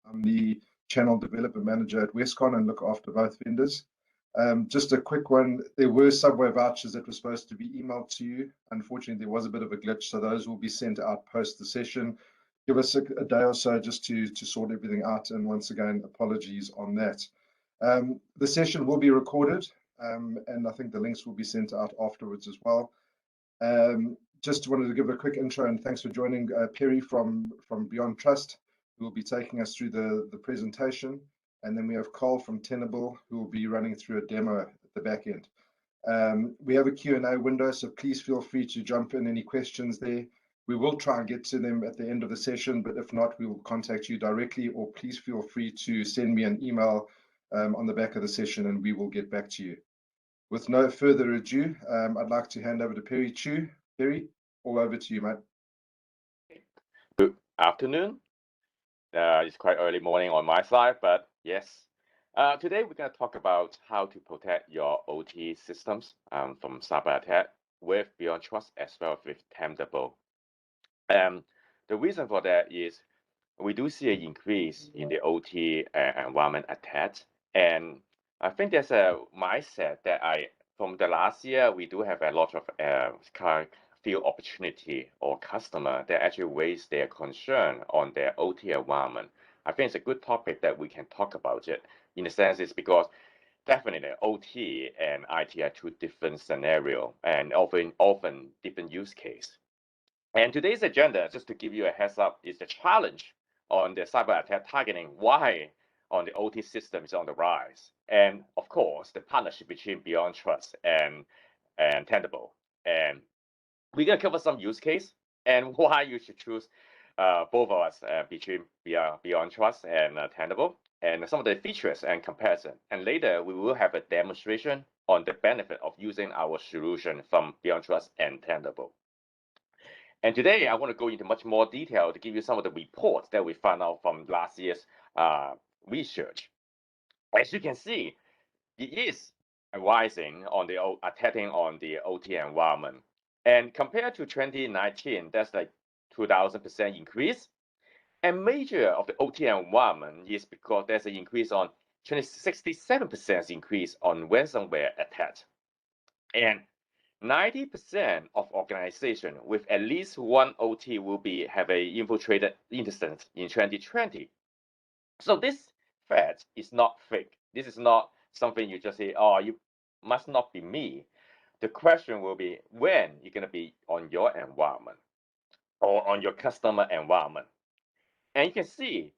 I'm the Channel Development Manager at Westcon and look after both vendors. Just a quick one, there were subway vouchers that were supposed to be emailed to you. Unfortunately, there was a bit of a glitch, so those will be sent out post the session. Give us a day or so just to sort everything out, and once again, apologies on that. The session will be recorded, and I think the links will be sent out afterwards as well. Just wanted to give a quick intro and thanks for joining Perry from BeyondTrust, who will be taking us through the presentation. And then we have Carl from Tenable, who will be running through a demo at the back end. We have a Q&A window, so please feel free to jump in any questions there. We will try and get to them at the end of the session, but if not, we will contact you directly, or please feel free to send me an email on the back of the session and we will get back to you. With no further ado, I'd like to hand over to Perry Chu. Perry, all over to you, mate. Good afternoon. It's quite early morning on my side, but yes. Today we're going to talk about how to protect your OT systems from cyber attack with BeyondTrust as well as with Tenable. The reason for that is we do see an increase in the OT environment attacks, and I think there's a mindset that from the last year, we do have a lot of field opportunity or customer that actually raise their concern on their OT environment. I think it's a good topic that we can talk about it. In a sense, it's because definitely OT and IT are two different scenarios and often different use case. And today's agenda, just to give you a heads up, is the challenge on the cyber attack targeting. Why on the OT system is on the rise, and of course the partnership between BeyondTrust and Tenable. And we're gonna cover some use case and why you should choose both of us between BeyondTrust and Tenable, and some of the features and comparison. And later we will have a demonstration on the benefit of using our solution from BeyondTrust and Tenable. And today I want to go into much more detail to give you some of the reports that we found out from last year's research. As you can see, it is rising on the attacking on the OT environment. And compared to 2019, that's like 2,000% increase. And major of the OT environment is because there's an increase on 67% increase on ransomware attacks. And 90% of organizations with at least one OT will have a infiltrated instance in 2020. So this threat is not fake. This is not something you just say, oh, you must not be me. The question will be when you're going to be on your environment or on your customer environment. And you can see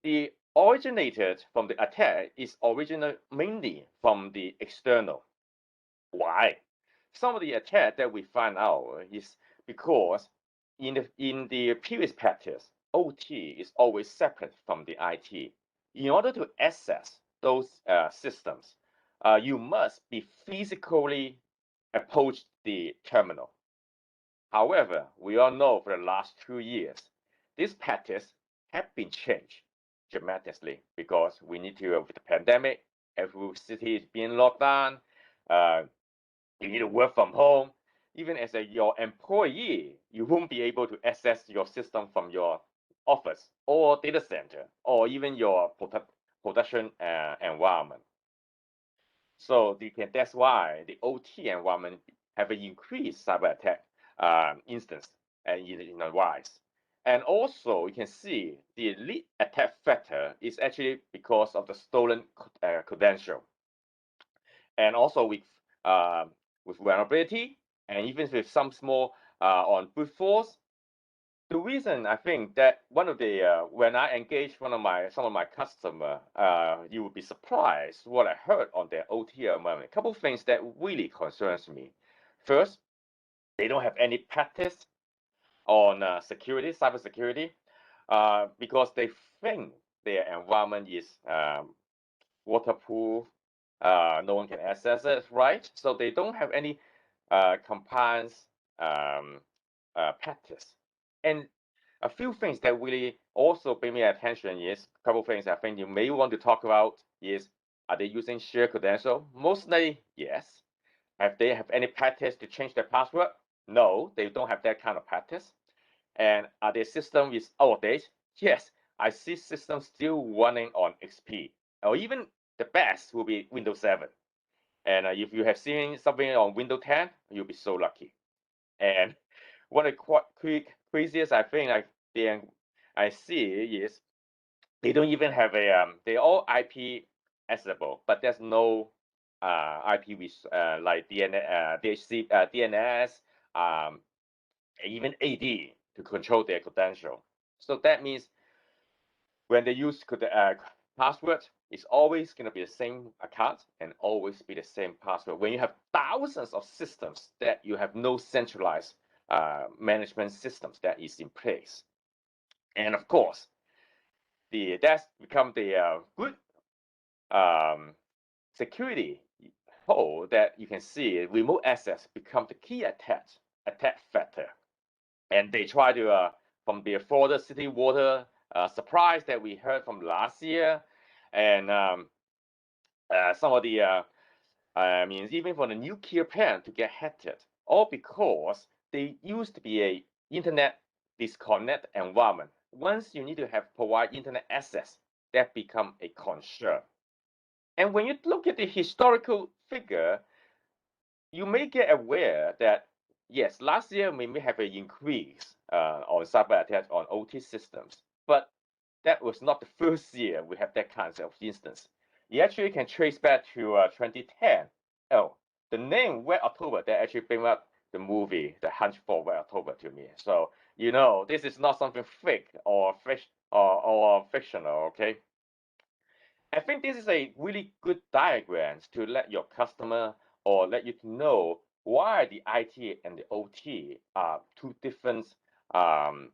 the originated from the attack is original mainly from the external. Why? Some of the attack that we find out is because in the previous practice, OT is always separate from the IT. In order to access those systems, you must be physically approach the terminal. However, we all know for the last 2 years, this practice have been changed dramatically because we need to, with the pandemic, every city is being locked down. You need to work from home. Even as your employee, you won't be able to access your system from your office or data center or even your production environment. So that's why the OT environment have an increased cyber attack instance in the rise. And also you can see the lead attack factor is actually because of the stolen credential. And also with vulnerability and even with some small on brute force. The reason I think that one of the when I engage some of my customer, you would be surprised what I heard on their OT environment. A couple of things that really concerns me. First, they don't have any practice on security, cybersecurity, because they think their environment is waterproof, no one can access it, right? So they don't have any compliance practice. And a few things that really also bring me attention is a couple of things I think you may want to talk about is, are they using shared credential? Mostly, yes. Have they have any practice to change their password? No, they don't have that kind of practice. And are their system is outdated? Yes, I see systems still running on XP, or even the best will be Windows 7. And if you have seen something on Windows 10, you'll be so lucky. And one of the craziest I see is they don't even have they're all IP accessible, but there's no IP with like DNS, even AD to control their credential. So that means when they use password, it's always going to be the same account and always be the same password. When you have thousands of systems that you have no centralized management systems that is in place. And of course, that's become the good security hole that you can see. Remote access become the key attack factor. And they try to, from the Florida city water surprise that we heard from last year, and some of the, even for the nuclear plant to get hacked, all because they used to be a internet disconnect environment. Once you need to provide internet access, that become a concern. And when you look at the historical figure, you may get aware that yes, last year we may have an increase on cyber attacks on OT systems, but that was not the first year we have that kind of instance. You actually can trace back to 2010. Oh, the name Red October that actually bring up the movie The Hunt for Red October to me. So you know this is not something fake or fictional. Okay. I think this is a really good diagram to let your customer or let you know why the IT and the OT are two different um,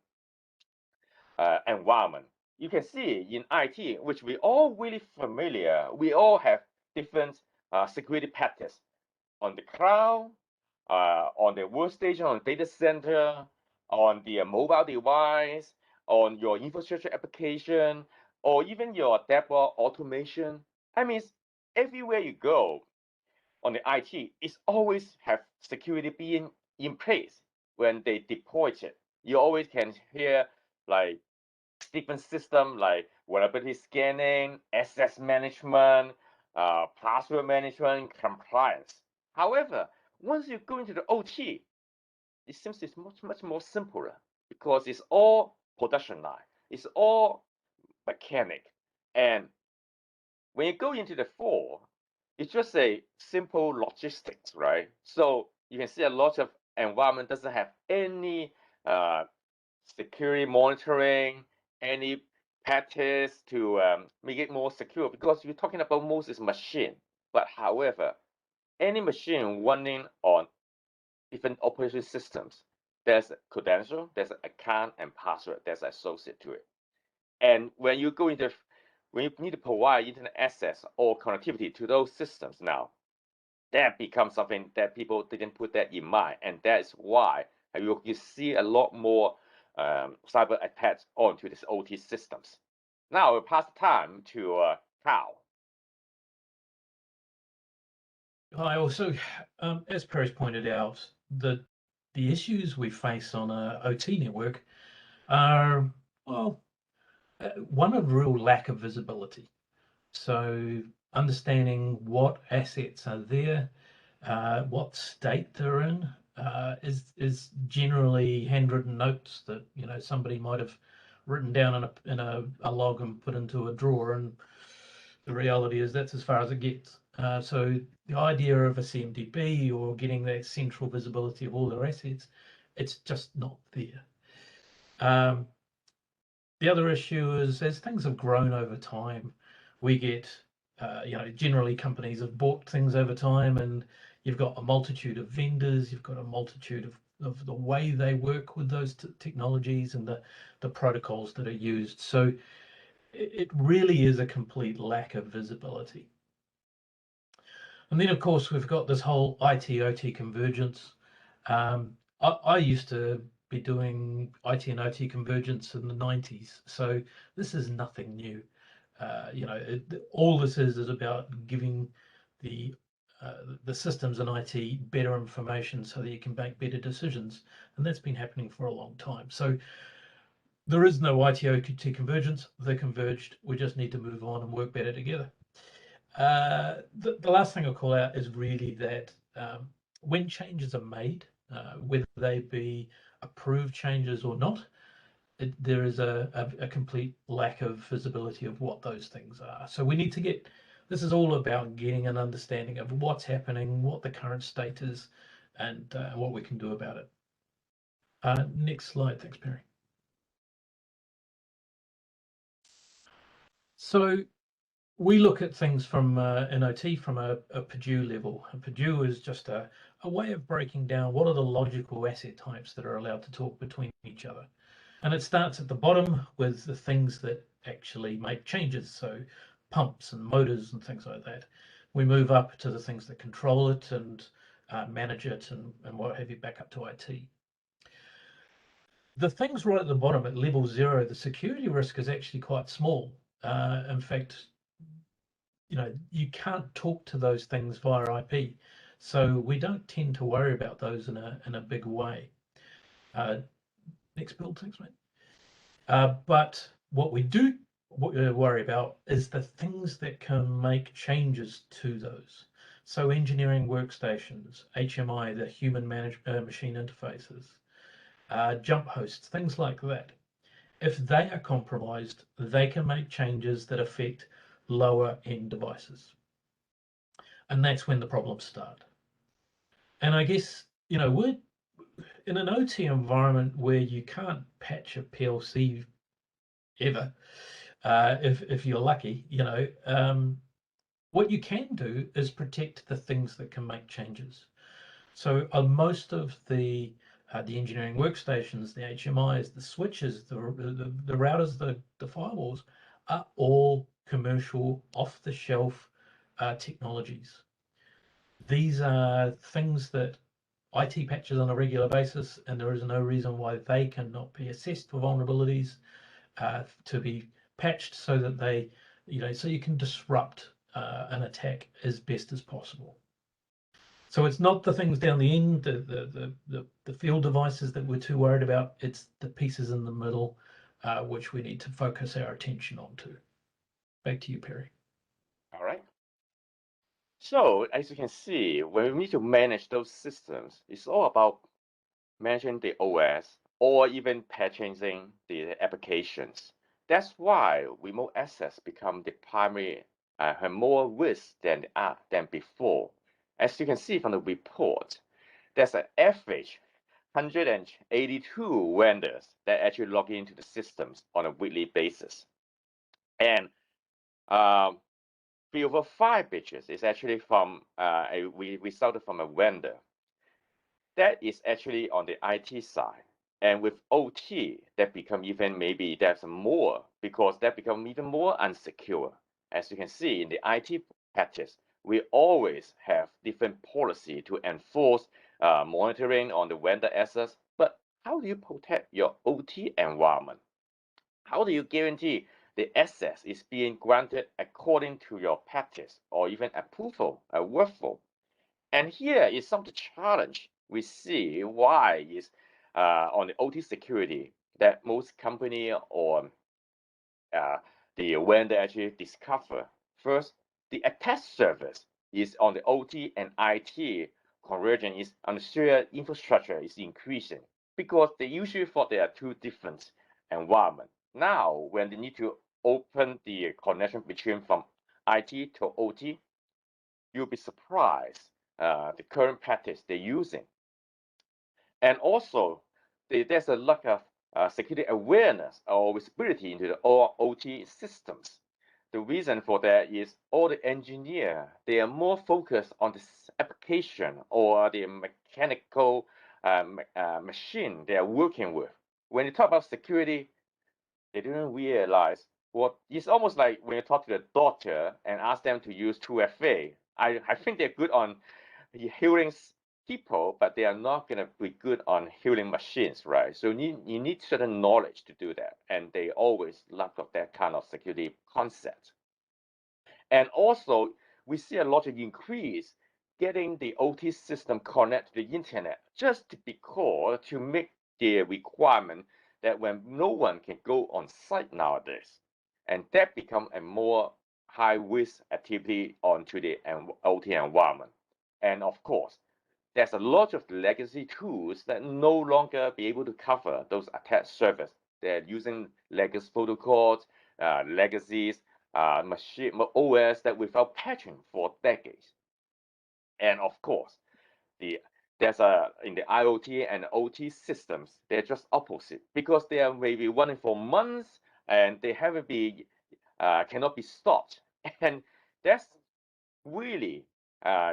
environment. You can see in IT, which we all really familiar, we all have different security patterns on the cloud, on the workstation, on the data center, on the mobile device, on your infrastructure application, or even your DevOps automation. I mean, everywhere you go on the IT, it's always have security being in place when they deploy it. You always can hear like different system like vulnerability scanning, access management, password management, compliance. However, once you go into the OT, it seems it's much more simpler because it's all production line, it's all mechanic, and when you go into the four, it's just a simple logistics, right? So you can see a lot of environment doesn't have any security monitoring, any patches to make it more secure because you're talking about Moses machine. But however, any machine running on different operation systems, there's a credential, there's an account and password that's associated to it. And when you need to provide internet access or connectivity to those systems now, that becomes something that people didn't put that in mind. And that's why you see a lot more cyber attacks onto these OT systems. Now, I'll pass the time to Carl. I also, as Paris pointed out, the issues we face on a OT network are, well, one of real lack of visibility. So understanding what assets are there, what state they're in, is generally handwritten notes that somebody might have written down in a log and put into a drawer, and the reality is that's as far as it gets. So the idea of a CMDB or getting that central visibility of all their assets, it's just not there. The other issue is as things have grown over time, we get, generally companies have bought things over time, and you've got a multitude of vendors, you've got a multitude of the way they work with those technologies and the protocols that are used. So it really is a complete lack of visibility. And then, of course, we've got this whole IT-OT convergence. I used to be doing IT and OT convergence in the 90s, so this is nothing new. All this is about giving the systems in IT better information so that you can make better decisions, and that's been happening for a long time. So There is no IT-OT convergence. They're converged. We just need to move on and work better together. The last thing I'll call out is really that when changes are made, whether they be approved changes or not, there is a complete lack of visibility of what those things are. So we need to get, this is all about getting an understanding of what's happening, what the current state is, and what we can do about it. Next slide, thanks, Perry. So we look at things from in OT from a Purdue level. And Purdue is just a way of breaking down what are the logical asset types that are allowed to talk between each other. And it starts at the bottom with the things that actually make changes. So pumps and motors and things like that. We move up to the things that control it and manage it and what have you back up to IT. The things right at the bottom at level 0, the security risk is actually quite small. In fact, you can't talk to those things via IP, so we don't tend to worry about those in a big way. Next build, thanks, mate. But what we do worry about is the things that can make changes to those. So engineering workstations, HMI, the human machine interfaces, jump hosts, things like that. If they are compromised, they can make changes that affect lower end devices. And that's when the problems start. And I guess, we're in an OT environment where you can't patch a PLC ever, if you're lucky, what you can do is protect the things that can make changes. So most of the engineering workstations, the HMIs, the switches, the routers, the firewalls are all commercial, off-the-shelf technologies. These are things that IT patches on a regular basis, and there is no reason why they cannot be assessed for vulnerabilities to be patched so that they, so you can disrupt an attack as best as possible. So it's not the things down the end, the field devices that we're too worried about. It's the pieces in the middle, which we need to focus our attention on to. Back to you, Perry. All right. So as you can see, when we need to manage those systems, it's all about managing the OS or even patching the applications. That's why remote access become the primary have more risk than before. As you can see from the report, there's an average 182 vendors that actually log into the systems on a weekly basis. And 3 over 5 breaches is actually from we resulted from a vendor. That is actually on the IT side. And with OT, that become even maybe there's more because that become even more unsecure. As you can see in the IT patches, we always have different policy to enforce monitoring on the vendor access. But how do you protect your OT environment? How do you guarantee the access is being granted according to your patches or even approval, workflow? And here is some of the challenge we see why is on the OT security that most company or the vendor actually discover. First, the attack surface is on the OT and IT convergence is on the shared infrastructure is increasing because they usually thought they are two different environments. Now, when they need to open the connection between from IT to OT, you'll be surprised the current practice they're using. And also, there's a lack of security awareness or visibility into the all OT systems. The reason for that is all the engineer, they are more focused on this application or the mechanical machine they are working with. When you talk about security, they didn't realize what it's almost like when you talk to the doctor and ask them to use 2FA. I think they're good on healing people, but they are not going to be good on healing machines, right? So you need certain knowledge to do that, and they always lack of that kind of security concept. And also, we see a lot of increase getting the OT system connected to the internet just because to make the requirement that when no one can go on site nowadays, and that become a more high risk activity onto the OT environment. And of course, there's a lot of legacy tools that no longer be able to cover those attack surface. They're using legacy protocols, legacies, machine OS that without patching for decades. And of course, there's in the IoT and OT systems, they're just opposite because they are maybe running for months and they haven't be cannot be stopped. And that's really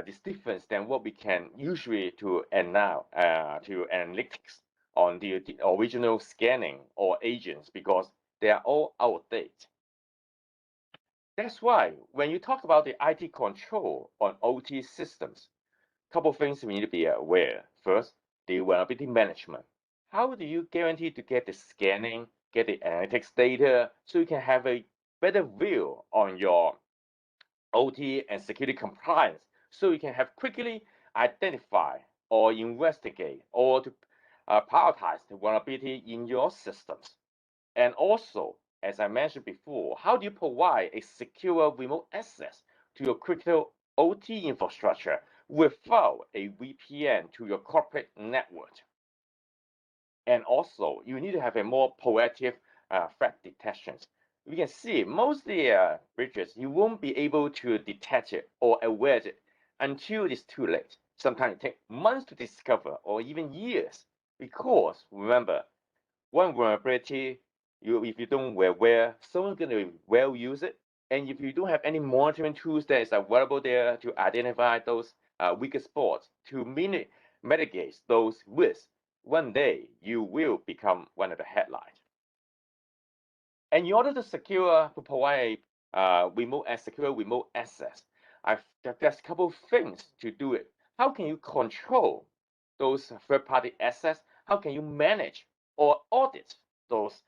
this difference than what we can usually to analytics on the original scanning or agents because they are all out of date. That's why when you talk about the IT control on OT systems, a couple of things we need to be aware. First, the vulnerability management. How do you guarantee to get the scanning, get the analytics data, so you can have a better view on your OT and security compliance, so you can have quickly identify or investigate or to prioritize the vulnerability in your systems. And also, as I mentioned before, how do you provide a secure remote access to your critical OT infrastructure without a VPN to your corporate network? And also, you need to have a more proactive threat detection. We can see most of the breaches, you won't be able to detect it or aware it until it's too late. Sometimes it takes months to discover or even years because remember, one vulnerability, if you don't aware, someone's going to well use it. And if you don't have any monitoring tools that is available there to identify those weaker spots, to mitigate those risks, one day you will become one of the headlines. And in order to provide secure remote access, there's a couple of things to do it. How can you control those third-party access? How can you manage or audit those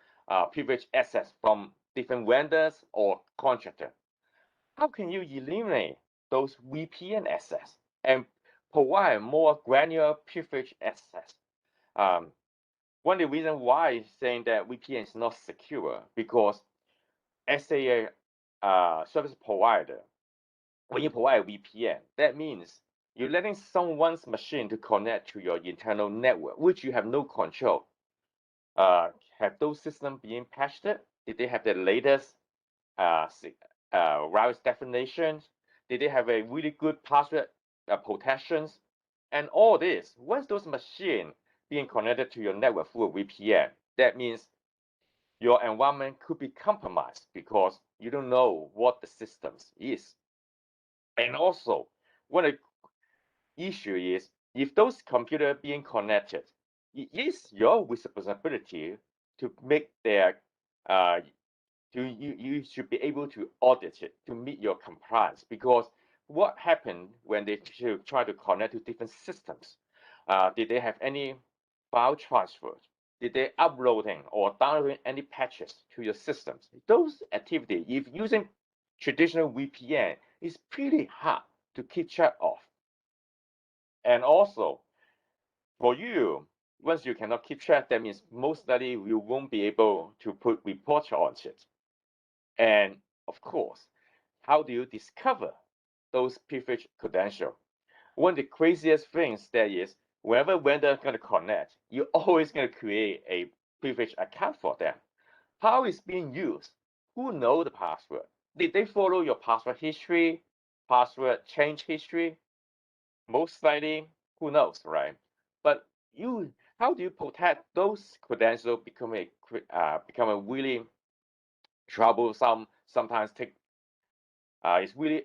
privileged access from different vendors or contractors? How can you eliminate those VPN access and provide more granular privileged access? One of the reasons why is saying that VPN is not secure because as a service provider, when you provide a VPN, that means you're letting someone's machine to connect to your internal network, which you have no control. Have those systems been patched? Did they have the latest virus definitions? Did they have a really good password protections? And all this, once those machines being connected to your network through a VPN, that means your environment could be compromised because you don't know what the systems is. And also, one issue is if those computers being connected, it is your responsibility to make their you should be able to audit it to meet your compliance because what happened when they try to connect to different systems? Did they have any file transfers? Did they uploading or downloading any patches to your systems? Those activities, if using traditional VPN, is pretty hard to keep track of. And also, for you, once you cannot keep track, that means most likely you won't be able to put reports on it. And of course, how do you discover those privileged credentials? One of the craziest things that is, whenever vendor going to connect, you're always going to create a privileged account for them. How it's being used? Who knows the password? Did they follow your password history, password change history? Most likely, who knows, right? But how do you protect those credentials become a really troublesome? Sometimes it's really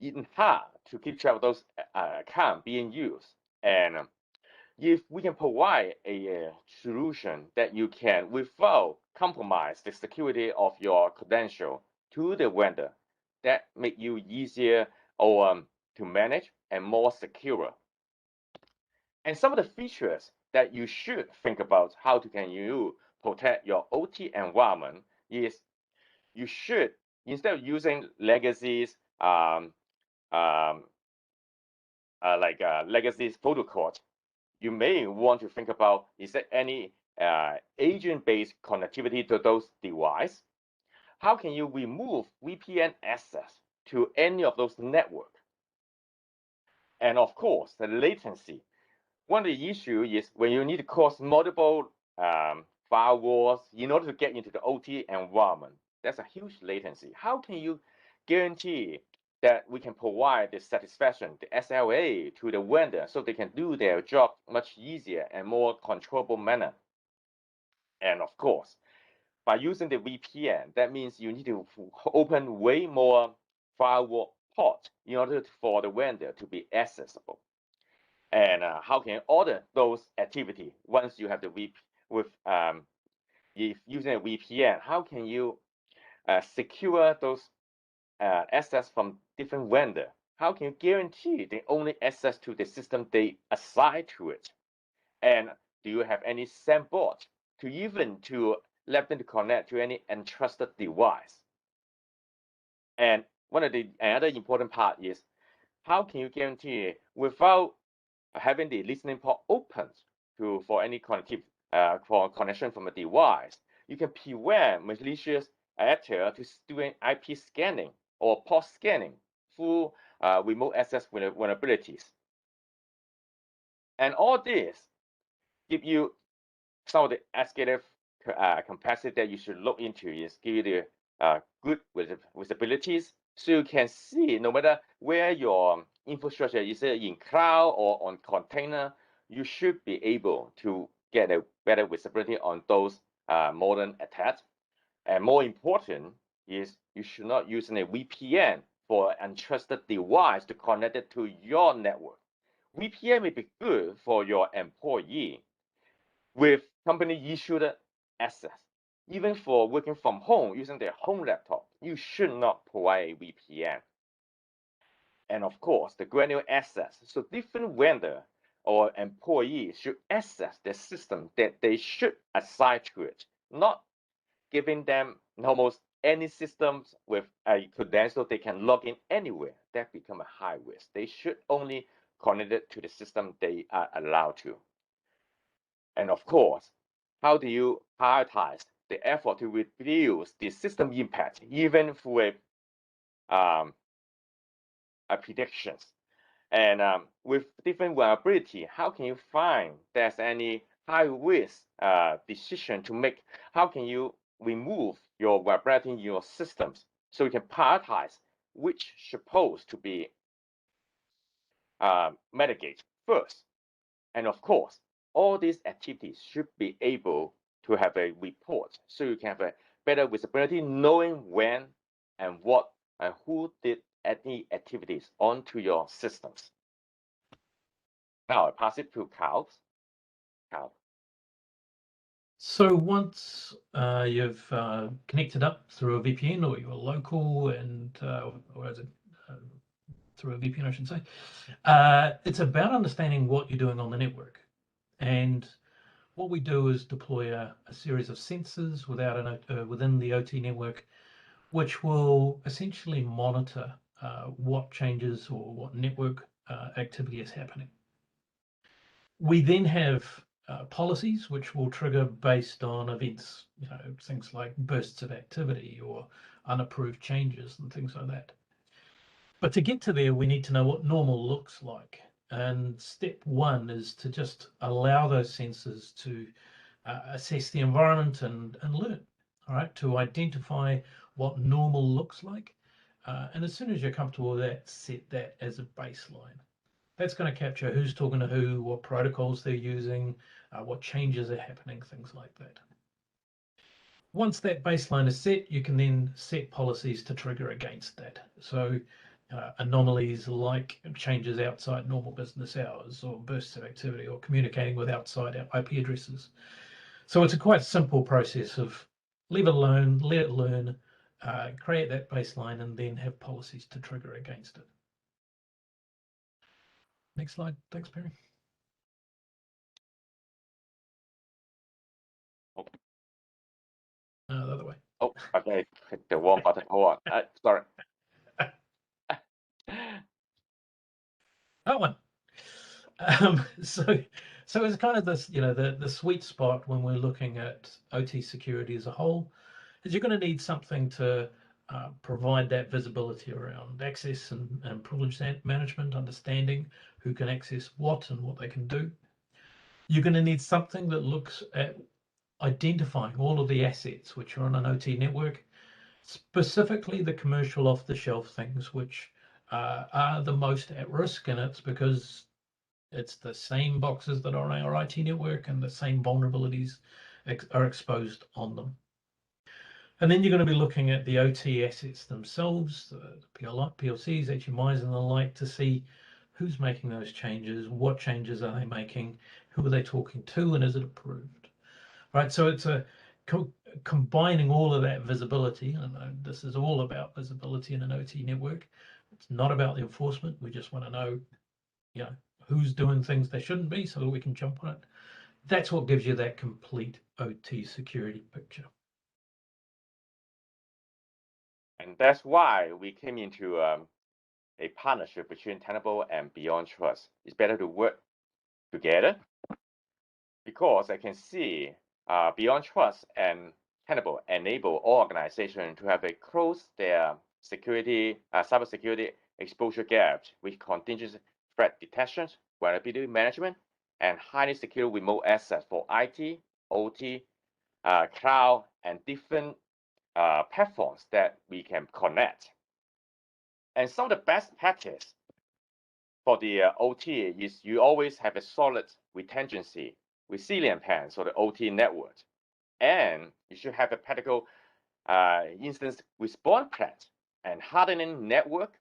even hard to keep track of those accounts being used. And if we can provide a solution that you can, without compromise the security of your credential to the vendor, that make you easier or to manage and more secure. And some of the features that you should think about how can you protect your OT environment is you should, instead of using legacies legacy protocols, you may want to think about, is there any agent-based connectivity to those devices, how can you remove VPN access to any of those networks? And of course, the latency. One of the issues is when you need to cross multiple firewalls in order to get into the OT environment, that's a huge latency. How can you guarantee that we can provide the satisfaction, the SLA to the vendor so they can do their job much easier and more controllable manner? And of course, by using the VPN, that means you need to open way more firewall ports in order for the vendor to be accessible. And how can you order those activity once you have the if using a VPN? How can you secure those access from different vendor? How can you guarantee they only access to the system they assign to it? And do you have any sandbox to even to let them to connect to any untrusted device? And another important part is how can you guarantee without having the listening port open for any for connection from a device, you can prevent malicious actor to doing IP scanning or port scanning through remote access vulnerabilities. And all this give you some of the escalative capacity that you should look into is give you the good visibilities, so you can see no matter where your infrastructure is, in cloud or on container, you should be able to get a better visibility on those modern attacks. And more important is you should not use a VPN for an untrusted device to connect it to your network. VPN may be good for your employee with company issued access. Even for working from home using their home laptop, you should not provide a VPN. And of course, the granular access. So different vendor or employees should access the system that they should assign to it, not giving them almost any systems with a credential they can log in anywhere. That become a high risk. They should only connect it to the system they are allowed to. And of course, how do you prioritize the effort to reduce the system impact, even through a predictions? And with different vulnerability, how can you find there's any high risk decision to make? How can you remove your vulnerability in your systems so you can prioritize which supposed to be mitigate first? And of course, all these activities should be able to have a report so you can have a better visibility, knowing when and what and who did any activities onto your systems. Now I pass it to Carl. So once you've connected up through a VPN or you're local and or is it through a VPN, I should say, it's about understanding what you're doing on the network. And what we do is deploy a series of sensors within the OT network, which will essentially monitor what changes or what network activity is happening. We then have policies which will trigger based on events, things like bursts of activity or unapproved changes and things like that. But to get to there, we need to know what normal looks like. And step one is to just allow those sensors to assess the environment and learn, all right, to identify what normal looks like. And as soon as you're comfortable with that, set that as a baseline. That's going to capture who's talking to who, what protocols they're using, what changes are happening, things like that. Once that baseline is set, you can then set policies to trigger against that. So anomalies like changes outside normal business hours or bursts of activity or communicating with outside IP addresses. So it's a quite simple process of leave it alone, let it learn, create that baseline, and then have policies to trigger against it. Next slide. Thanks, Perry. Oh. The other way. Oh, okay. Click the wrong button. Hold on. Sorry. That one. So So it's kind of this, the sweet spot when we're looking at OT security as a whole, is you're going to need something to provide that visibility around access and privilege management, understanding who can access what and what they can do. You're going to need something that looks at identifying all of the assets which are on an OT network, specifically the commercial off-the-shelf things which are the most at risk, and it's because it's the same boxes that are on our IT network and the same vulnerabilities are exposed on them. And then you're going to be looking at the OT assets themselves, the PLCs, HMIs, and the like, to see who's making those changes, what changes are they making, who are they talking to, and is it approved? Right. So it's a combining all of that visibility, and this is all about visibility in an OT network. It's not about the enforcement. We just want to know, who's doing things they shouldn't be, so that we can jump on it. That's what gives you that complete OT security picture. And that's why we came into a partnership between Tenable and BeyondTrust. It's better to work together because I can see BeyondTrust and Tenable enable all organizations to have a close their security, cybersecurity exposure gaps with contingent threat detection, vulnerability management, and highly secure remote access for IT, OT, cloud, and different platforms that we can connect. And some of the best practice for the OT is you always have a solid retention-y, resilient plan for the OT network. And you should have a practical instance response plan and hardening network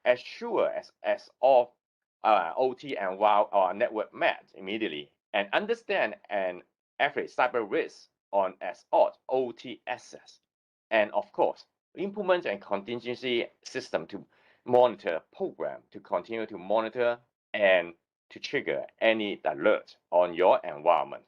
as sure as all OT and while our network met immediately, and understand and every cyber risk on as odd OT access. And of course, implement a contingency system to monitor program to continue to monitor and to trigger any alert on your environment.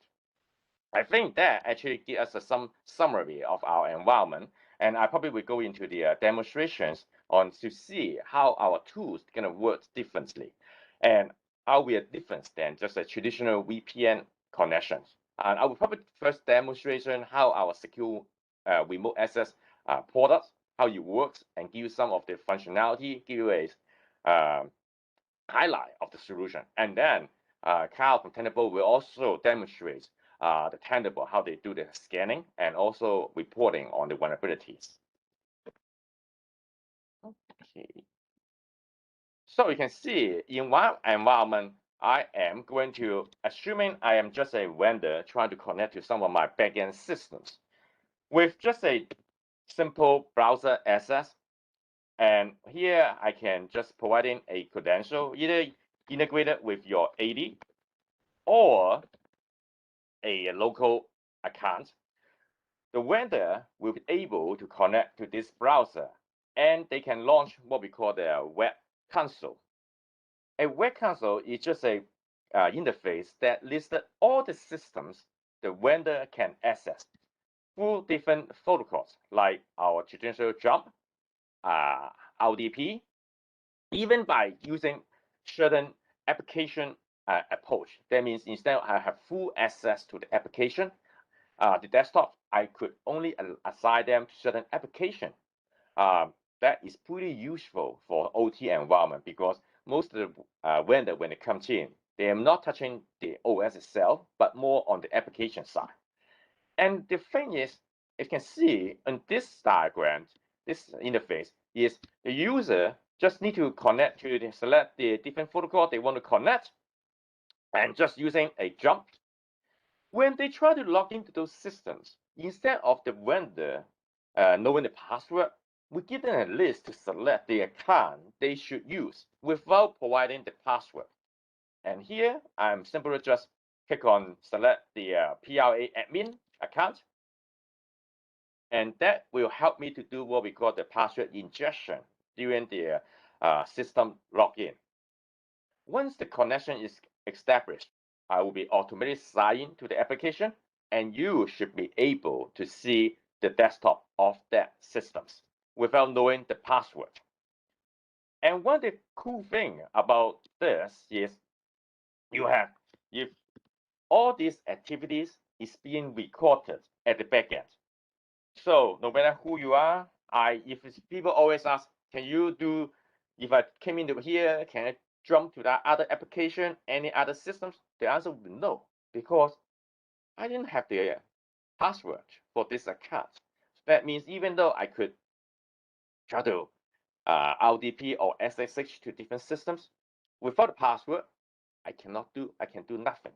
I think that actually gives us some summary of our environment, and I probably will go into the demonstrations on to see how our tools are going to work differently and how we are different than just a traditional VPN connections. And I will probably first demonstration how our secure remote access products, how it works, and give you some of the functionality, give you a highlight of the solution. And then Kyle from Tenable will also demonstrate the Tenable, how they do the scanning and also reporting on the vulnerabilities. Okay. So you can see in one environment, I am going to, assuming I am just a vendor trying to connect to some of my backend systems with just a simple browser access. And here I can just provide in a credential, either integrated with your AD or a local account. The vendor will be able to connect to this browser, and they can launch what we call the web console. A web console is just a interface that listed all the systems the vendor can access through different protocols, like our traditional jump, RDP, even by using certain application approach. That means instead I have full access to the application, the desktop, I could only assign them to certain application. That is pretty useful for OT environment because most of the vendor, when it comes in, they are not touching the OS itself, but more on the application side. And the thing is, you can see in this diagram, this interface is the user just need to connect to select the different protocol they want to connect, and just using a jump. When they try to log into those systems, instead of the vendor knowing the password, we give them a list to select the account they should use without providing the password. And here, I'm simply just click on select the PRA admin account. And that will help me to do what we call the password injection during the system login. Once the connection is established, I will be automatically signed to the application, and you should be able to see the desktop of that systems without knowing the password. And one of the cool thing about this is you if all these activities is being recorded at the back end. So no matter who you are, if people always ask, can you do, if I came into here, can I jump to that other application, any other systems? The answer would be no, because I didn't have the password for this account. So that means even though I could try to RDP or SSH to different systems, without a password, I can do nothing.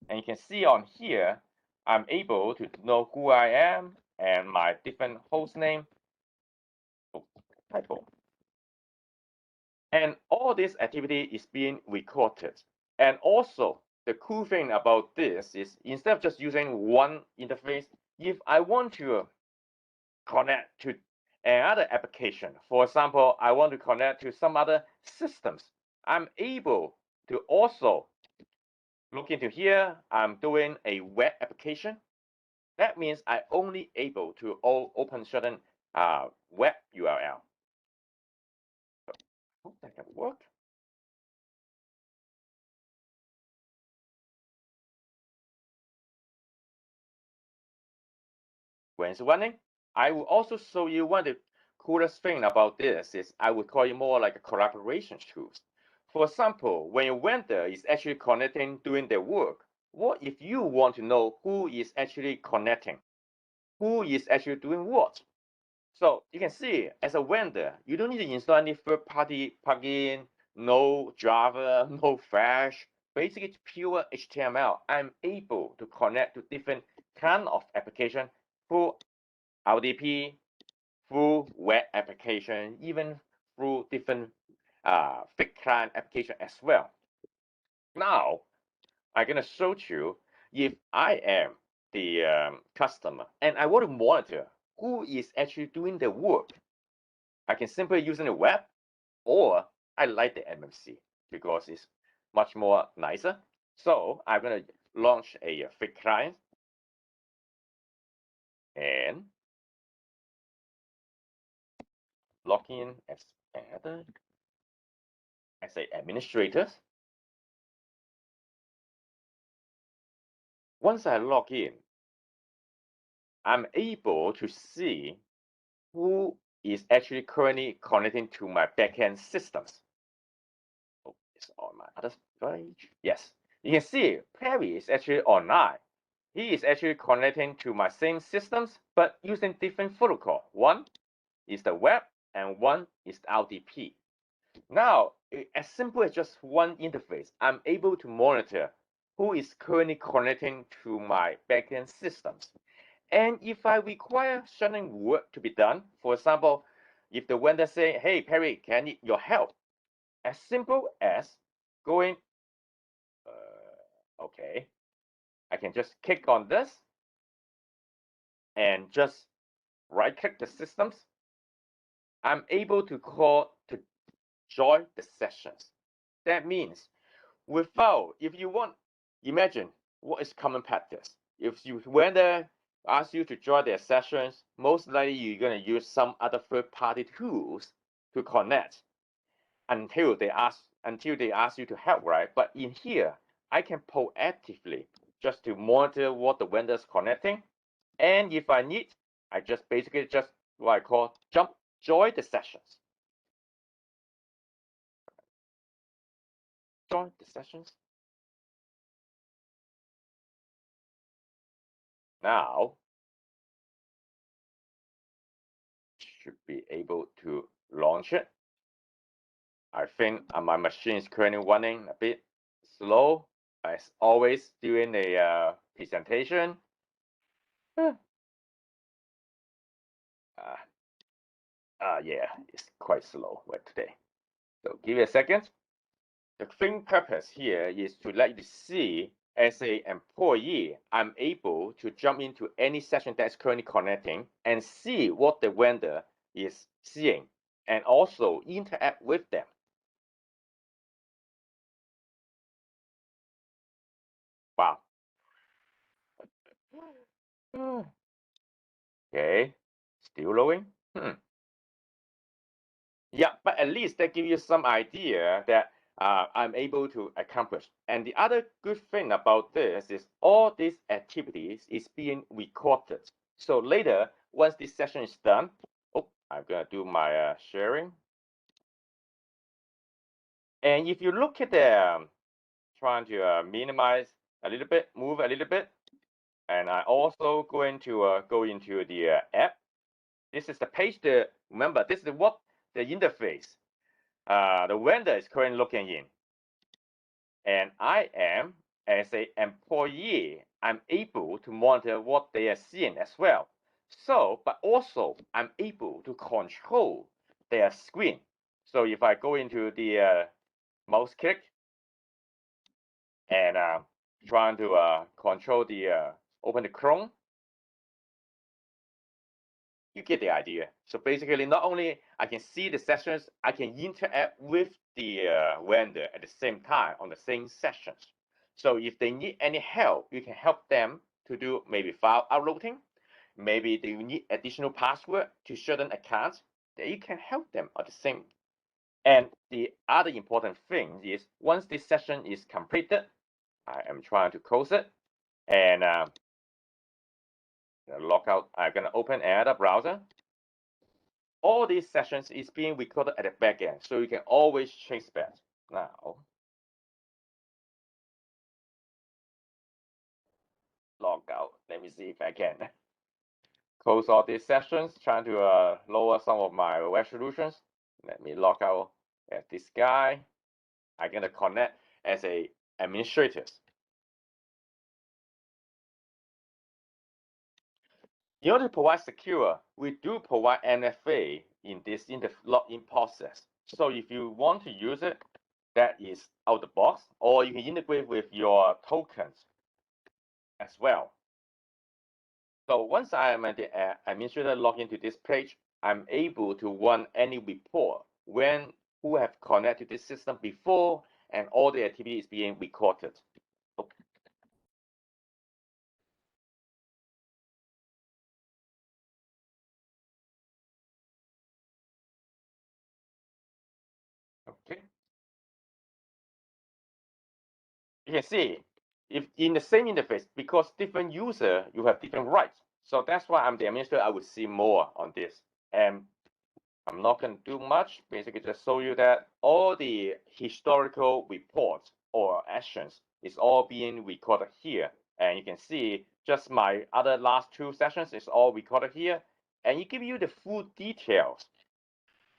And you can see on here, I'm able to know who I am and my different host name. Oh, typo. And all this activity is being recorded. And also, the cool thing about this is instead of just using one interface, if I want to connect to another application, for example, I want to connect to some other systems, I'm able to also look into here. I'm doing a web application. That means I only able to open certain web URL. So, I hope that can work. When it's running, I will also show you one of the coolest thing about this is I would call it more like a collaboration tools. For example, when your vendor is actually connecting, doing their work, what if you want to know who is actually connecting, who is actually doing what? So you can see as a vendor, you don't need to install any third-party plugin, no Java, no Flash, basically pure HTML. I'm able to connect to different kind of application through RDP, through web application, even through different fake client application as well. Now, I'm gonna show you if I am the customer and I want to monitor who is actually doing the work. I can simply use the web, or I like the MMC because it's much more nicer. So I'm gonna launch a fake client and log in as another as an administrator. Once I log in, I'm able to see who is actually currently connecting to my backend systems. Oh, it's on my other page. Yes, you can see Perry is actually online. He is actually connecting to my same systems, but using different protocol. One is the web, and one is the RDP. Now, as simple as just one interface, I'm able to monitor who is currently connecting to my backend systems. And if I require certain work to be done, for example, if the vendor say, hey, Perry, can I need your help? As simple as going, okay, I can just click on this and just right click the systems. I'm able to call to join the sessions. That means if you want, imagine what is common practice. If you vendor ask you to join their sessions, most likely you're going to use some other third-party tools to connect until they ask you to help, right? But in here, I can proactively just to monitor what the vendor is connecting, and if I need, I just basically just what I call join the sessions. Join the sessions. Now, should be able to launch it. I think my machine is currently running a bit slow, as always during a presentation. Yeah, it's quite slow right today. So give me a second. The thing purpose here is to let you see, as an employee, I'm able to jump into any session that's currently connecting and see what the vendor is seeing and also interact with them. Wow. Okay, still loading. Yeah, but at least that gives you some idea that I'm able to accomplish. And the other good thing about this is all these activities is being recorded. So later, once this session is done, I'm gonna do my sharing. And if you look at the, trying to minimize a little bit, move a little bit, and I also going to go into the app. This is the page. Remember, this is what the interface the vendor is currently looking in. And I am, as an employee, I'm able to monitor what they are seeing as well. So, but also I'm able to control their screen. So if I go into the mouse click and trying to control the open the Chrome, you get the idea. So basically, not only I can see the sessions, I can interact with the vendor at the same time on the same sessions. So if they need any help, you can help them to do maybe file uploading, maybe they need additional password to certain accounts, that you can help them at the same. And the other important thing is once this session is completed, I am trying to close it and log out. I'm gonna open another browser. All these sessions is being recorded at the back end, so you can always trace back. Now, log out. Let me see if I can close all these sessions, trying to lower some of my resolutions. Let me log out as this guy. I'm gonna connect as a administrator. In order to provide secure, we do provide NFA in this login process. So if you want to use it, that is out the box, or you can integrate with your tokens as well. So once I am at the administrator log into this page, I'm able to run any report when who have connected this system before and all the activity is being recorded. Okay. You can see if in the same interface, because different user, you have different rights. So that's why I'm the administrator, I would see more on this. And I'm not going to do much, basically just show you that all the historical reports or actions is all being recorded here. And you can see just my other last two sessions is all recorded here. And it gives you the full details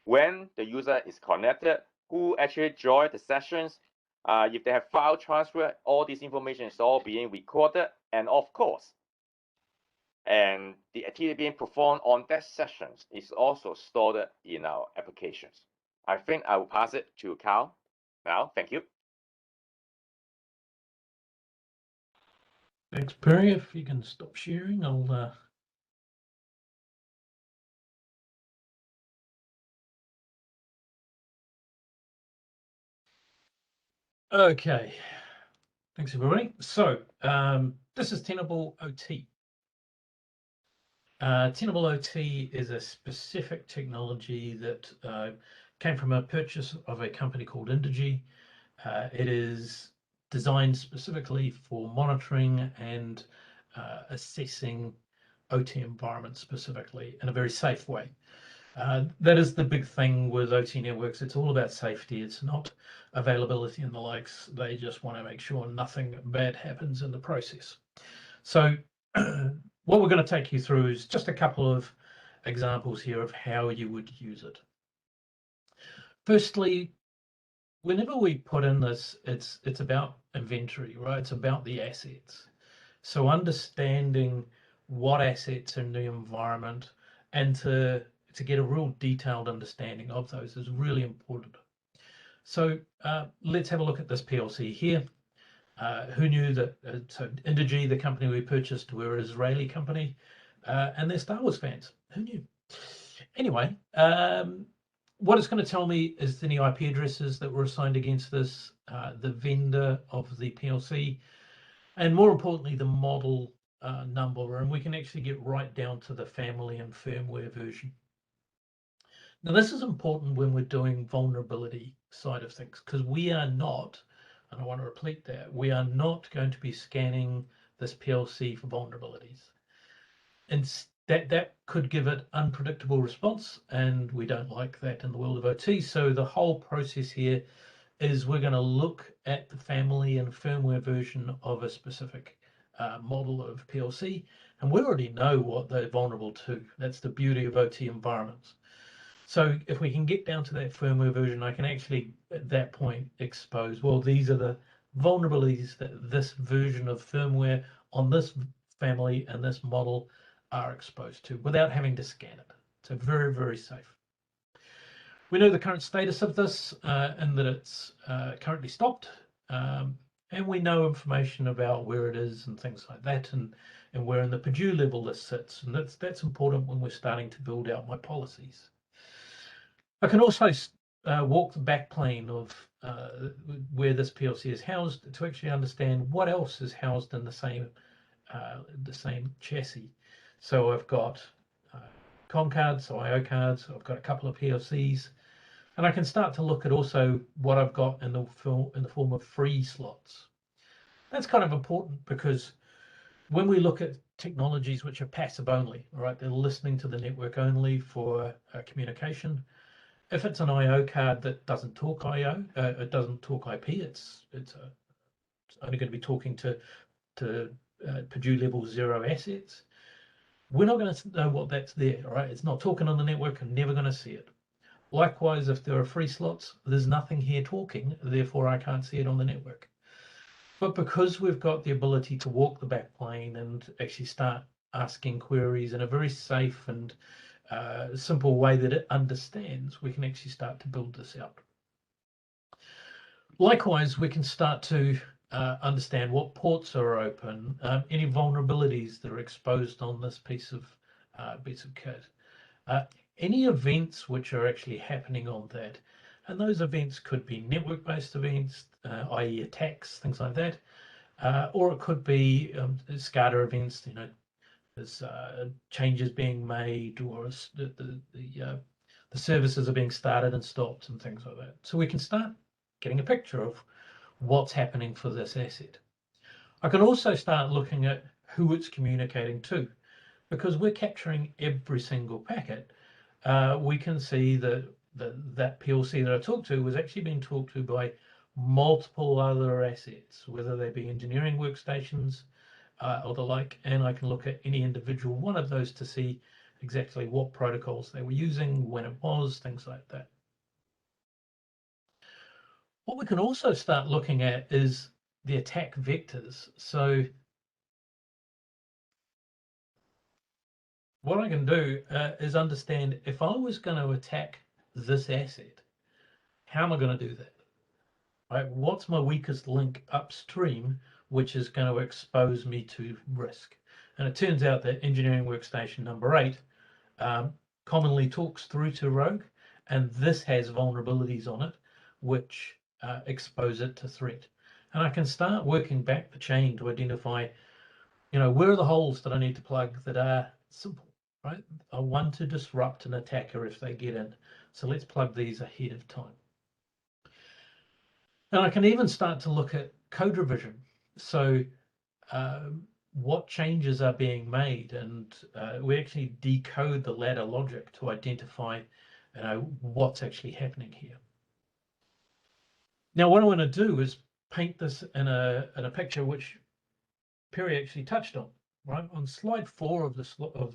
when the user is connected, who actually joined the sessions, if they have file transfer, all this information is all being recorded. And of course, and the activity being performed on that sessions is also stored in our applications. I think I will pass it to Carl now. Thank you. Thanks, Perry. If you can stop sharing, I'll okay. Thanks, everybody. So this is Tenable OT. Tenable OT is a specific technology that came from a purchase of a company called Indigy. It is designed specifically for monitoring and assessing OT environments specifically in a very safe way. That is the big thing with OT networks. It's all about safety. It's not availability and the likes. They just want to make sure nothing bad happens in the process. So what we're going to take you through is just a couple of examples here of how you would use it. Firstly, whenever we put in this, it's about inventory, right? It's about the assets. So understanding what assets are in the environment and to get a real detailed understanding of those is really important. So let's have a look at this PLC here. Who knew that? So Indigy, the company we purchased, we're an Israeli company, and they're Star Wars fans. Who knew? Anyway, what it's going to tell me is the new IP addresses that were assigned against this, the vendor of the PLC, and more importantly, the model number, and we can actually get right down to the family and firmware version. Now, this is important when we're doing vulnerability side of things, because we are not, and I want to repeat that, we are not going to be scanning this PLC for vulnerabilities. And that could give it unpredictable response, and we don't like that in the world of OT. So the whole process here is we're going to look at the family and firmware version of a specific model of PLC, and we already know what they're vulnerable to. That's the beauty of OT environments. So if we can get down to that firmware version, I can actually at that point expose, well, these are the vulnerabilities that this version of firmware on this family and this model are exposed to without having to scan it. So very, very safe. We know the current status of this and that it's currently stopped. And we know information about where it is and things like that, and where in the Purdue level this sits. And that's important when we're starting to build out my policies. I can also walk the backplane of where this PLC is housed to actually understand what else is housed in the same chassis. So I've got COM cards, so IO cards. I've got a couple of PLCs, and I can start to look at also what I've got in the form of free slots. That's kind of important because when we look at technologies which are passive only, right, they're listening to the network only for communication. If it's an IO card that doesn't talk IO, it doesn't talk IP, it's only going to be talking to Purdue level 0 assets. We're not going to know what that's there, right? It's not talking on the network. I'm never going to see it. Likewise, if there are free slots, there's nothing here talking, therefore I can't see it on the network. But because we've got the ability to walk the backplane and actually start asking queries in a very safe and simple way that it understands, we can actually start to build this out. Likewise, we can start to understand what ports are open, any vulnerabilities that are exposed on this piece of kit, any events which are actually happening on that. And those events could be network-based events, i.e. attacks, things like that, or it could be SCADA events, you know, there's changes being made, or the services are being started and stopped and things like that. So we can start getting a picture of what's happening for this asset. I can also start looking at who it's communicating to, because we're capturing every single packet. We can see that that PLC that I talked to was actually being talked to by multiple other assets, whether they be engineering workstations or the like, and I can look at any individual one of those to see exactly what protocols they were using, when it was, things like that. What we can also start looking at is the attack vectors. So what I can do is understand if I was going to attack this asset, how am I going to do that? Right? What's my weakest link upstream, which is going to expose me to risk? And it turns out that engineering workstation number 8 commonly talks through to Rogue, and this has vulnerabilities on it, which expose it to threat. And I can start working back the chain to identify, you know, where are the holes that I need to plug that are simple, right? I want to disrupt an attacker if they get in. So let's plug these ahead of time. And I can even start to look at code revision. So what changes are being made, and we actually decode the ladder logic to identify, you know, what's actually happening here. Now, what I want to do is paint this in a picture which Perry actually touched on. Right on slide 4 of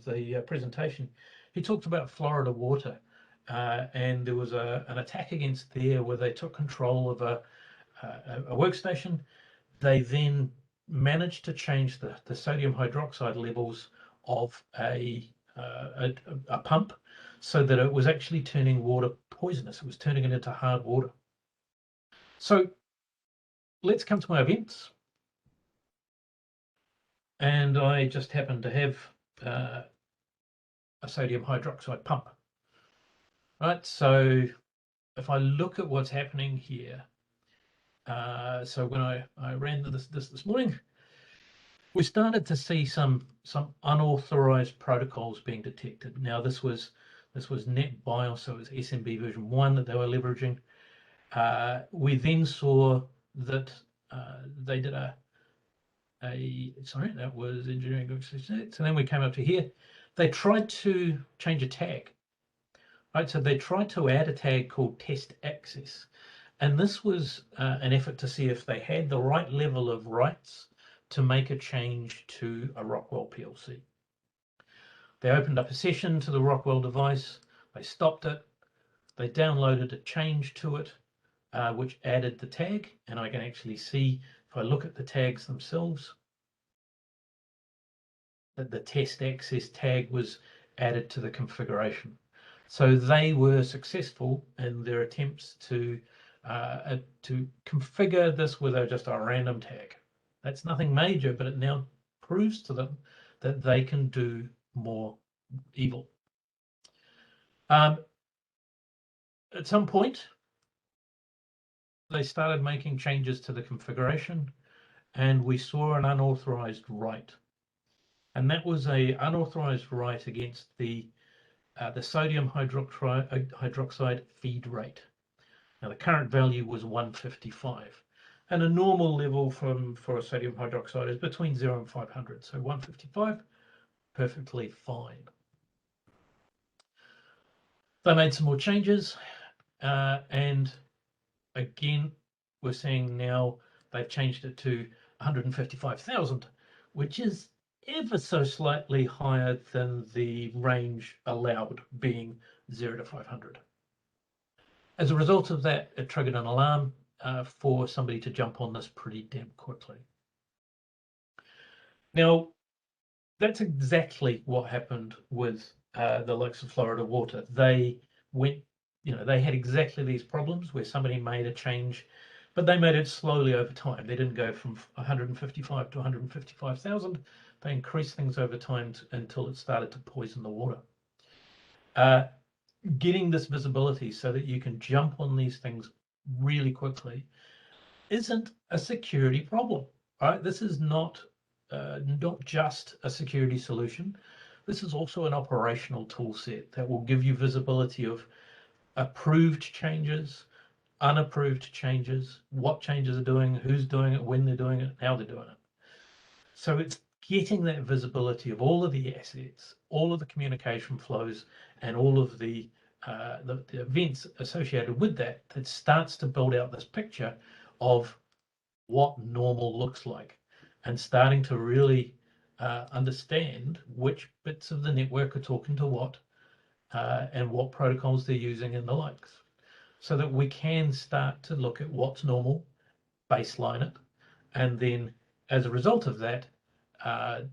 the presentation, he talked about Florida Water, and there was an attack against there where they took control of a workstation. They then managed to change the sodium hydroxide levels of a pump so that it was actually turning water poisonous. It was turning it into hard water. So let's come to my events. And I just happen to have a sodium hydroxide pump. Right, so if I look at what's happening here, so when I ran this morning, we started to see some unauthorized protocols being detected. Now this was This was NetBIOS, so it was SMB version 1 that they were leveraging. We then saw that they did sorry, that was engineering. So then we came up to here. They tried to change a tag, right? So they tried to add a tag called test access. And this was an effort to see if they had the right level of rights to make a change to a Rockwell PLC. They opened up a session to the Rockwell device, they stopped it, they downloaded a change to it, which added the tag. And I can actually see, if I look at the tags themselves, that the test access tag was added to the configuration. So they were successful in their attempts to configure this with just a random tag. That's nothing major, but it now proves to them that they can do more evil. At some point, they started making changes to the configuration, and we saw an unauthorized write. And that was an unauthorized write against the sodium hydroxide feed rate. Now, the current value was 155, and a normal level for a sodium hydroxide is between 0 and 500. So 155, perfectly fine. They made some more changes, and again, we're seeing now they've changed it to 155,000, which is ever so slightly higher than the range allowed, being 0 to 500. As a result of that, it triggered an alarm for somebody to jump on this pretty damn quickly. Now, that's exactly what happened with the likes of Florida Water. They went, they had exactly these problems where somebody made a change, but they made it slowly over time. They didn't go from 155 to 155,000. They increased things over time until it started to poison the water. Getting this visibility so that you can jump on these things really quickly isn't a security problem, right? This is not just a security solution. This is also an operational tool set that will give you visibility of approved changes, unapproved changes, what changes are doing, who's doing it, when they're doing it, how they're doing it. So it's getting that visibility of all of the assets, all of the communication flows, and all of the events associated with that starts to build out this picture of what normal looks like, and starting to really understand which bits of the network are talking to what, and what protocols they're using and the likes, so that we can start to look at what's normal, baseline it, and then as a result of that,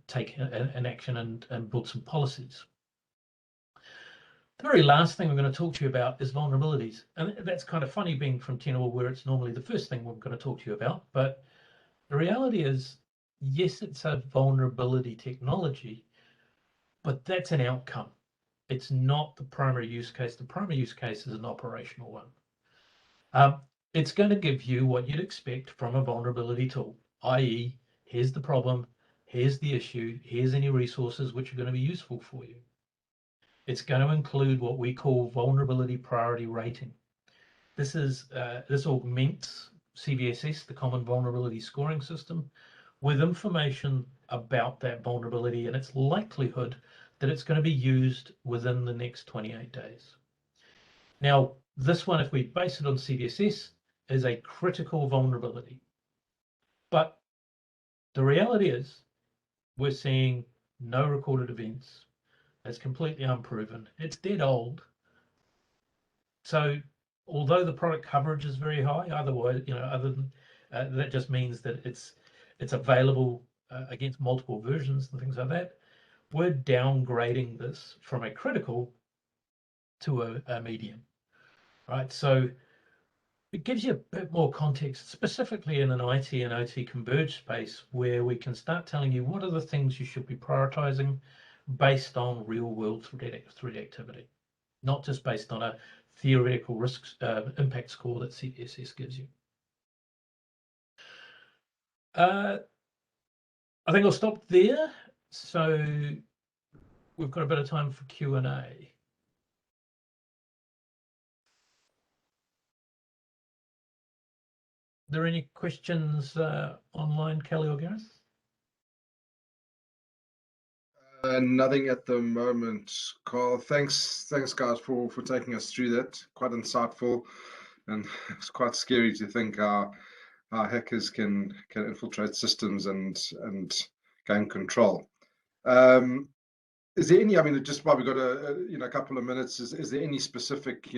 take an action and build some policies. The very last thing we're going to talk to you about is vulnerabilities. And that's kind of funny, being from Tenable, where it's normally the first thing we're going to talk to you about. But the reality is, yes, it's a vulnerability technology, but that's an outcome. It's not the primary use case. The primary use case is an operational one. It's going to give you what you'd expect from a vulnerability tool, i.e., here's the problem, here's the issue, here's any resources which are going to be useful for you. It's going to include what we call vulnerability priority rating. This augments CVSS, the Common Vulnerability Scoring System, with information about that vulnerability and its likelihood that it's going to be used within the next 28 days. Now, this one, if we base it on CVSS, is a critical vulnerability. But the reality is, we're seeing no recorded events. It's completely unproven. It's dead old. So although the product coverage is very high, otherwise, other than that just means that it's available against multiple versions and things like that. We're downgrading this from a critical to a medium, right? So it gives you a bit more context, specifically in an IT and OT converged space, where we can start telling you what are the things you should be prioritizing based on real world threat activity, not just based on a theoretical risk impact score that CVSS gives you. I think I'll stop there. So we've got a bit of time for Q&A. there any questions online, Kelly or Gareth? Nothing at the moment, Carl. Thanks guys for taking us through that. Quite insightful, and it's quite scary to think how hackers can infiltrate systems and gain control. Is there any? I mean, just while we got a couple of minutes, is there any specific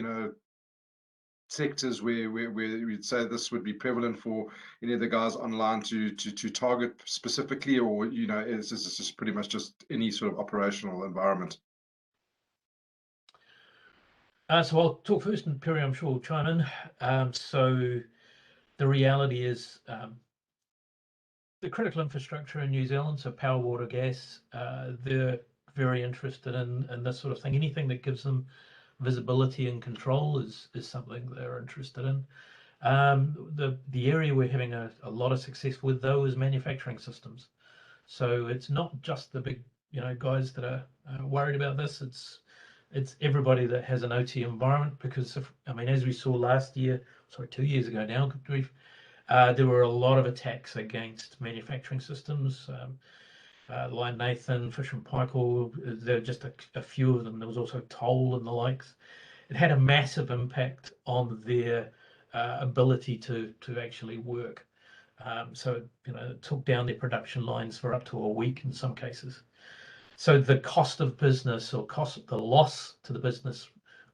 sectors where we'd say this would be prevalent for any of the guys online to target specifically, or is this just pretty much just any sort of operational environment? So I'll talk first, and Perry, I'm sure, will chime in. So the reality is the critical infrastructure in New Zealand, so power, water, gas, they're very interested in this sort of thing. Anything that gives them visibility and control is something they're interested in. The area we're having a lot of success with, though, is manufacturing systems. So it's not just the big guys that are worried about this. It's everybody that has an OT environment, because as we saw last year, sorry, 2 years ago now, good grief, there were a lot of attacks against manufacturing systems. Like Nathan, Fisher and Paykel, there were just a few of them. There was also Toll and the likes. It had a massive impact on their ability to actually work. So it took down their production lines for up to a week in some cases. So the cost of business, or the loss to the business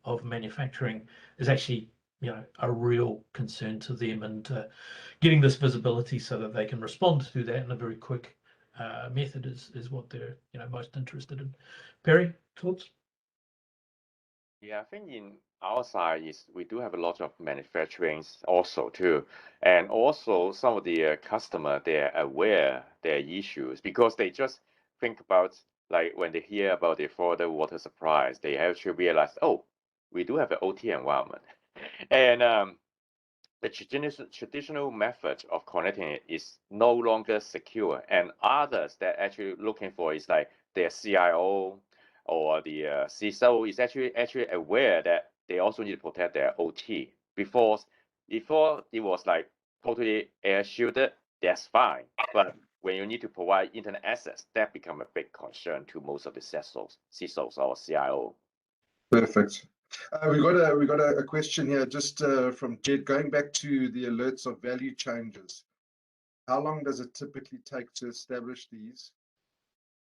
of manufacturing, is actually a real concern to them, and getting this visibility so that they can respond to that in a very quick method is what they're most interested in. Perry, thoughts? Yeah, I think in our side we do have a lot of manufacturing also too, and also some of the customer, they're aware their issues, because they just think about, like, when they hear about the further water supplies, they actually realize, oh, we do have an OT environment, and the traditional method of connecting it is no longer secure, and others that actually looking for is like their CIO or the CISO is actually aware that they also need to protect their OT. Before it was like totally air shielded, that's fine, but when you need to provide internet access, that become a big concern to most of the CISOs or CIO. Perfect. We got a question here just from Jed, going back to the alerts of value changes. How long does it typically take to establish these?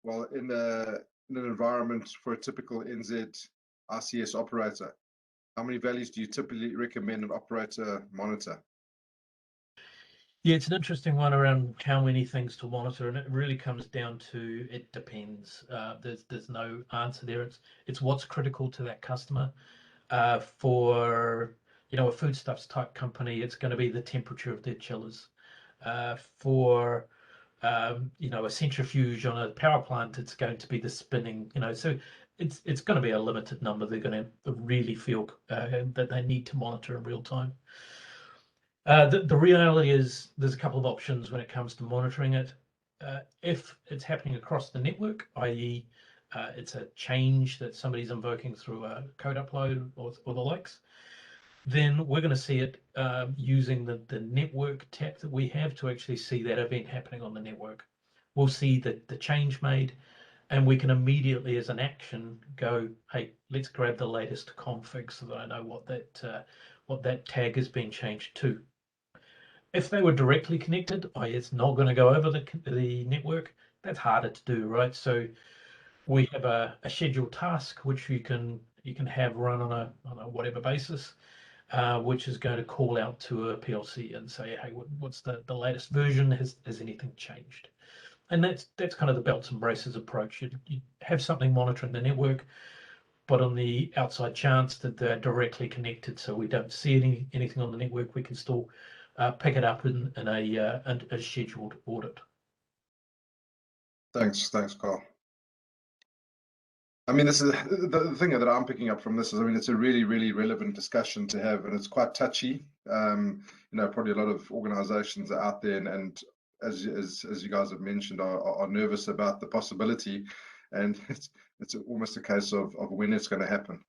Well, in an environment for a typical NZ ICS operator, how many values do you typically recommend an operator monitor? Yeah, it's an interesting one around how many things to monitor, and it really comes down to it depends. There's no answer there. It's what's critical to that customer. For a foodstuffs type company, it's going to be the temperature of their chillers. For a centrifuge on a power plant, it's going to be the spinning. So it's going to be a limited number. They're going to really feel that they need to monitor in real time. The reality is there's a couple of options when it comes to monitoring it. If it's happening across the network, i.e. It's a change that somebody's invoking through a code upload or the likes, then we're going to see it using the network tap that we have to actually see that event happening on the network. We'll see the change made, and we can immediately, as an action, go, hey, let's grab the latest config so that I know what that tag has been changed to. If they were directly connected, it's not going to go over the network. That's harder to do, right? So we have a scheduled task which you can have run on a whatever basis, which is going to call out to a PLC and say, hey, what's the latest version? Has anything changed? And that's kind of the belts and braces approach. You have something monitoring the network, but on the outside chance that they're directly connected, so we don't see anything on the network, we can still pick it up in a scheduled audit. Thanks, Carl. I mean, this is the thing that I'm picking up from this is, it's a really, really relevant discussion to have, and it's quite touchy. Probably a lot of organizations are out there, and as you guys have mentioned, are nervous about the possibility, and it's almost a case of when it's going to happen.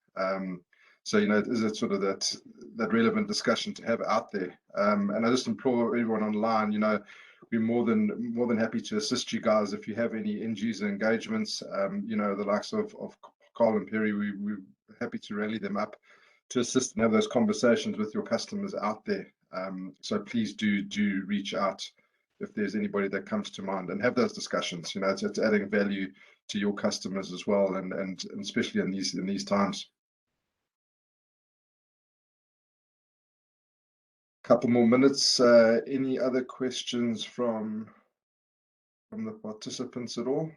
So is it sort of that that relevant discussion to have out there. And I just implore everyone online, you know, we're more than happy to assist you guys if you have any end user engagements. You know, the likes of Carl and Perry, we're happy to rally them up to assist and have those conversations with your customers out there. So please do reach out if there's anybody that comes to mind, and have those discussions. You know, it's adding value to your customers as well, and especially in these times. Couple more minutes. Any other questions from the participants at all?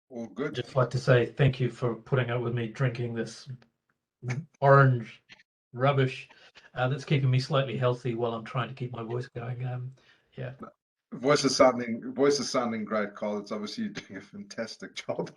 All good. Just like to say thank you for putting up with me drinking this orange rubbish that's keeping me slightly healthy while I'm trying to keep my voice going. Yeah. Voice is sounding great, Carl. It's obviously doing a fantastic job.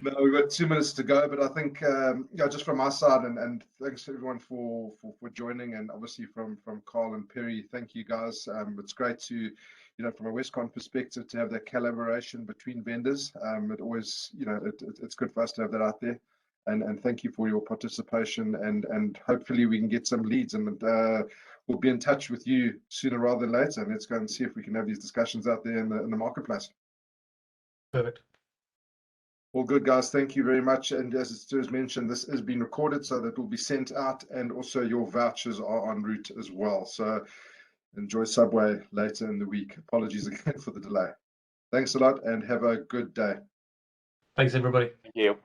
No, we've got 2 minutes to go, but I think yeah, just from our side, and thanks to everyone for joining, and obviously from Carl and Perry, thank you guys. It's great to, you know, from a Westcon perspective, to have that collaboration between vendors. It always, you know, it's good for us to have that out there, and thank you for your participation, and hopefully we can get some leads, and we'll be in touch with you sooner rather than later, and let's go and see if we can have these discussions out there in the marketplace. Perfect. All good, guys. Thank you very much. And as Stu's mentioned, this is being recorded, so that will be sent out, and also your vouchers are en route as well. So enjoy Subway later in the week. Apologies again for the delay. Thanks a lot, and have a good day. Thanks, everybody. Thank you.